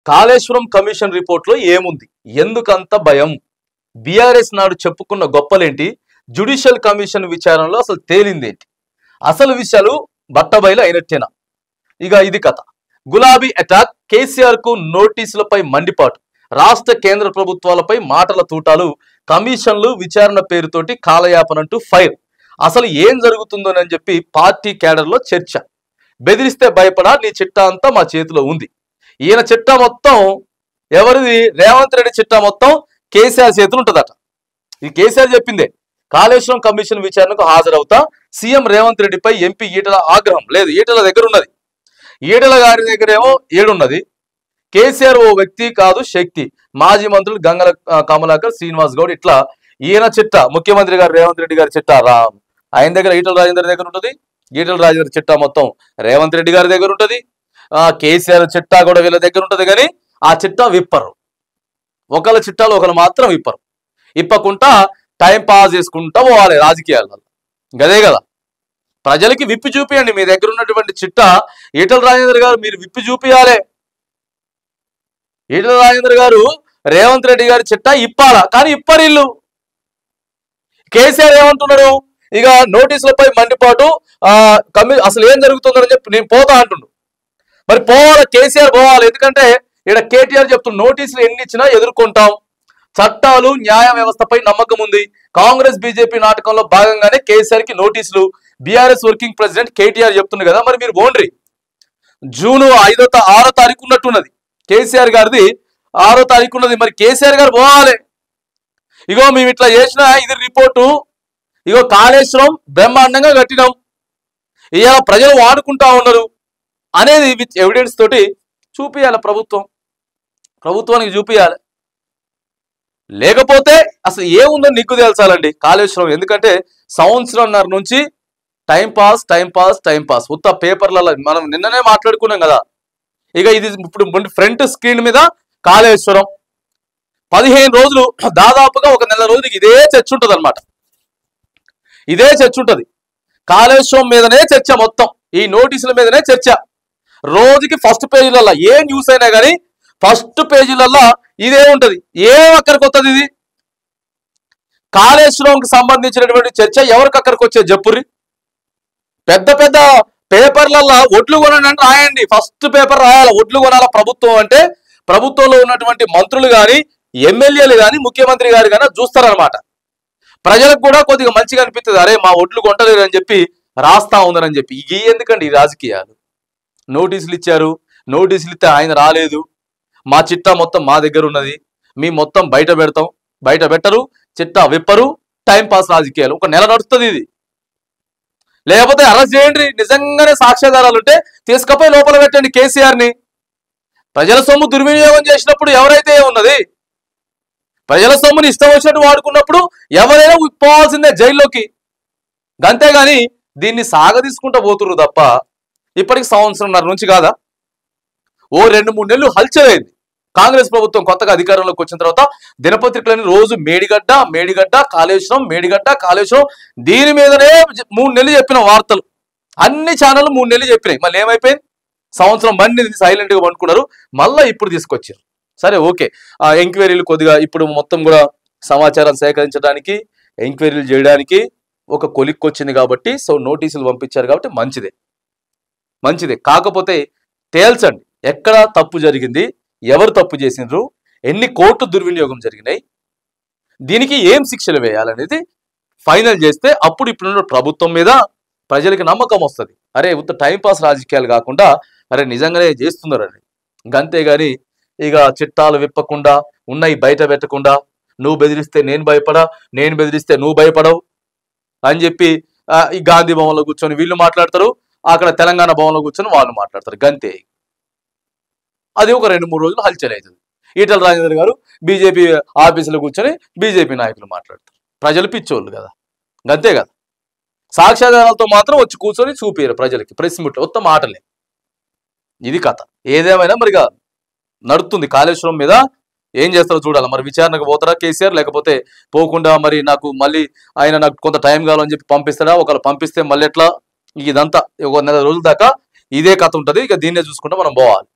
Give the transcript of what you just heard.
Kaleshwaram commission రిపోర్ట్లో ఏముంది? ఎందుకంత భయం? బీఆర్ఎస్ నాడు చెప్పుకున్న గొప్పలేంటి? జ్యుడిషియల్ కమిషన్ విచారణలో అసలు తేలిందేంటి? అసలు విషయాలు బట్టబయలు అయినట్టేనా? ఇక ఇది కథ. గులాబీ అటాక్, కేసీఆర్ కు నోటీసులపై మండిపాటు, రాష్ట్ర కేంద్ర ప్రభుత్వాలపై మాటల తూటాలు, కమిషన్లు విచారణ పేరుతోటి కాలయాపనంటూ ఫైర్. అసలు ఏం జరుగుతుందోనని చెప్పి పార్టీ క్యాడర్లో చర్చ. బెదిరిస్తే భయపడా, నీ చిట్టా అంతా మా చేతిలో ఉంది. ఈయన చిట్టా మొత్తం ఎవరిది? రేవంత్ రెడ్డి చిట్టా మొత్తం కేసీఆర్ చేతులు ఉంటుందట. ఇది కేసీఆర్ చెప్పిందే. కాళేశ్వరం కమిషన్ విచారణకు హాజరవుతా, సీఎం రేవంత్ రెడ్డిపై ఎంపీ ఈటల ఆగ్రహం. లేదు, ఈటల దగ్గర ఉన్నది, ఈటల గారి దగ్గరేమో ఏడున్నది. కేసీఆర్ ఓ వ్యక్తి కాదు, శక్తి. మాజీ మంత్రులు గంగల కమలాకర్, శ్రీనివాస్ గౌడ్, ఇట్లా ఈయన చిట్టా, ముఖ్యమంత్రి గారు రేవంత్ రెడ్డి గారి చిట్టా ఆయన దగ్గర ఈటల రాజేందర్ దగ్గర ఉంటుంది. ఈటల రాజేందర్ చిట్టా మొత్తం రేవంత్ రెడ్డి గారి దగ్గర ఉంటుంది. కేసీఆర్ చిట్టా కూడా వీళ్ళ దగ్గర ఉంటుంది. కానీ ఆ చిట్టా విప్పరు. ఒకళ్ళ చిట్టాలు ఒకళ్ళు మాత్రం విప్పరు. ఇప్పకుండా టైం పాస్ చేసుకుంటా పోవాలి రాజకీయాలలో. గదే కదా, ప్రజలకి విప్పి చూపియండి. మీ దగ్గర ఉన్నటువంటి చిట్టా ఈటల రాజేందర్ గారు మీరు విప్పి చూపియాలి. ఈటల రాజేందర్ గారు రేవంత్ రెడ్డి గారి చిట్టా ఇప్పాలా, కానీ ఇప్పరిల్లు. కేసీఆర్ ఏమంటున్నాడు? ఇక నోటీసులపై మండిపాటు, అసలు ఏం జరుగుతుందని చెప్పి నేను పోతా అంటుండు. మరి పోవాలి, కేసీఆర్ పోవాలి. ఎందుకంటే ఇక్కడ కేటీఆర్ చెప్తున్న నోటీసులు ఎన్ని ఇచ్చినా ఎదుర్కొంటాం, చట్టాలు న్యాయ వ్యవస్థపై నమ్మకం ఉంది. కాంగ్రెస్ బీజేపీ నాటకంలో భాగంగానే కేసీఆర్ కి నోటీసులు. బీఆర్ఎస్ వర్కింగ్ ప్రెసిడెంట్ కేటీఆర్ చెప్తుంది కదా, మరి మీరు బోండ్రి. జూన్ 6వ తారీఖు ఉన్నట్టున్నది, కేసీఆర్ గారిది 6వ తారీఖు ఉన్నది. మరి కేసీఆర్ గారు పోవాలి. ఇగో మేము ఇట్లా చేసిన ఇది రిపోర్టు, ఇగో కాళేశ్వరం బ్రహ్మాండంగా కట్టినాం, ఇవాళ ప్రజలు వాడుకుంటా ఉన్నారు అనేది విత్ ఎవిడెన్స్ తోటి చూపియాలి ప్రభుత్వానికి చూపియాలి. లేకపోతే అసలు ఏముందో నీకు తెలుసాలండి కాళేశ్వరం. ఎందుకంటే సంవత్సరంన్నర నుంచి టైం పాస్ ఉత్త పేపర్లలో మనం నిన్ననే మాట్లాడుకున్నాం కదా. ఇక ఇది ఇప్పుడు ఫ్రంట్ స్క్రీన్ మీద కాళేశ్వరం 15 రోజులు, దాదాపుగా ఒక నెల రోజులకి ఇదే చర్చ ఉంటుంది అనమాట. ఇదే చర్చ ఉంటుంది. కాళేశ్వరం మీదనే చర్చ, మొత్తం ఈ నోటీసుల మీదనే చర్చ. రోజుకి ఫస్ట్ పేజీలలో ఏ న్యూస్ అయినా కానీ ఫస్ట్ పేజీలలో ఇదే ఉంటది. ఏం అక్కడికి వస్తుంది? ఇది కాళేశ్వరంకి సంబంధించినటువంటి చర్చ ఎవరికి అక్కడికి వచ్చే చెప్పుర్రి. పెద్ద పెద్ద పేపర్లలో ఒడ్లు కొనండి రాయండి, ఫస్ట్ పేపర్ రాయాలి. ఒడ్లు కొనాల ప్రభుత్వం అంటే ప్రభుత్వంలో ఉన్నటువంటి మంత్రులు కానీ ఎమ్మెల్యేలు కానీ ముఖ్యమంత్రి గారు కానీ చూస్తారనమాట. ప్రజలకు కూడా కొద్దిగా మంచిగా అనిపిస్తుంది, అరే మా ఒడ్లు కొంటలేరు అని చెప్పి రాస్తా ఉందని చెప్పి. ఇవి ఎందుకండి ఈ రాజకీయాలు? నోటీసులు ఇచ్చారు, నోటీసులు ఇస్తే ఆయన రాలేదు, మా చిట్టా మొత్తం మా దగ్గర ఉన్నది, మేము మొత్తం బయట పెడతాం, బయట పెట్టరు, చిట్టా విప్పరు, టైం పాస్ రాజకీయాలు. ఒక నెల నడుస్తుంది ఇది. లేకపోతే అరెస్ట్ చేయండి, నిజంగానే సాక్ష్యాధారాలు ఉంటే తీసుకపోయి లోపల పెట్టండి కేసీఆర్ని. ప్రజల సొమ్ము దుర్వినియోగం చేసినప్పుడు ఎవరైతే ఉన్నది, ప్రజల సొమ్ముని ఇష్టం వచ్చినట్టు వాడుకున్నప్పుడు ఎవరైనా పోవాల్సిందే జైల్లోకి. అంతేగాని దీన్ని సాగదీసుకుంటూ పోతుర్రు తప్ప ఇప్పటికి సంవత్సరంన్నర నుంచి కాదా, ఓ 2-3 నెలలు హల్చలైంది. కాంగ్రెస్ ప్రభుత్వం కొత్తగా అధికారంలోకి వచ్చిన తర్వాత దినపత్రికలని రోజు మేడిగడ్డ కాళేశ్వరం దీని మీదనే 3 నెలలు చెప్పిన వార్తలు. అన్ని ఛానళ్ళు 3 నెలలు చెప్పినాయి. మళ్ళీ ఏమైపోయింది? సంవత్సరం బండి సైలెంట్ గా పండుకున్నారు. మళ్ళీ ఇప్పుడు తీసుకొచ్చారు. సరే ఓకే, ఆ ఎంక్వైరీలు కొద్దిగా ఇప్పుడు మొత్తం కూడా సమాచారం సేకరించడానికి, ఎంక్వైరీలు చేయడానికి ఒక కొలిక్కి వచ్చింది కాబట్టి, సో నోటీసులు పంపించారు కాబట్టి మంచిదే. కాకపోతే తేల్చండి, ఎక్కడ తప్పు జరిగింది, ఎవరు తప్పు చేసిండ్రు, ఎన్ని కోట్లు దుర్వినియోగం జరిగినాయి, దీనికి ఏం శిక్షలు వేయాలనేది ఫైనల్ చేస్తే అప్పుడు ఇప్పుడున్న ప్రభుత్వం మీద ప్రజలకి నమ్మకం వస్తుంది. అరే ఉత్త టైంపాస్ రాజకీయాలు కాకుండా అరే నిజంగానే చేస్తున్నారని. అంతేగాని ఇక చిట్టాలు విప్పకుండా, ఉన్నాయి బయట పెట్టకుండా, నువ్వు బెదిరిస్తే నేను భయపడా, నేను బెదిరిస్తే నువ్వు భయపడవు అని చెప్పి ఈ గాంధీ భవన్లో కూర్చొని వీళ్ళు మాట్లాడతారు, అక్కడ తెలంగాణ భవన్లో కూర్చొని వాళ్ళు మాట్లాడతారు. గంతే. అది ఒక 2-3 రోజులు హల్చల్ అవుతుంది. ఈటల రాజేందర్ గారు బీజేపీ ఆఫీసులో కూర్చొని బీజేపీ నాయకులు మాట్లాడతారు. ప్రజలు పిచ్చోళ్ళు కదా, గంతే కదా. సాక్ష్యాధారాలతో మాత్రం వచ్చి కూర్చొని చూపారు ప్రజలకి, ప్రెస్ మీట్లో మొత్తం మాటలే. ఇది కథ. ఏదేమైనా మరిగా నడుస్తుంది కాళేశ్వరం మీద. ఏం చేస్తారో చూడాలి. మరి విచారణకు పోతారా కేసీఆర్, లేకపోతే పోకుండా మరి మళ్ళీ ఆయన నాకు కొంత టైం కావాలని చెప్పి పంపిస్తాడా? ఒకవేళ పంపిస్తే మళ్ళీ ఎట్లా? ఇదంతా ఒక నెల రోజుల దాకా ఇదే కథ ఉంటుంది. ఇక దీన్నే చూసుకుంటూ మనం పోవాలి.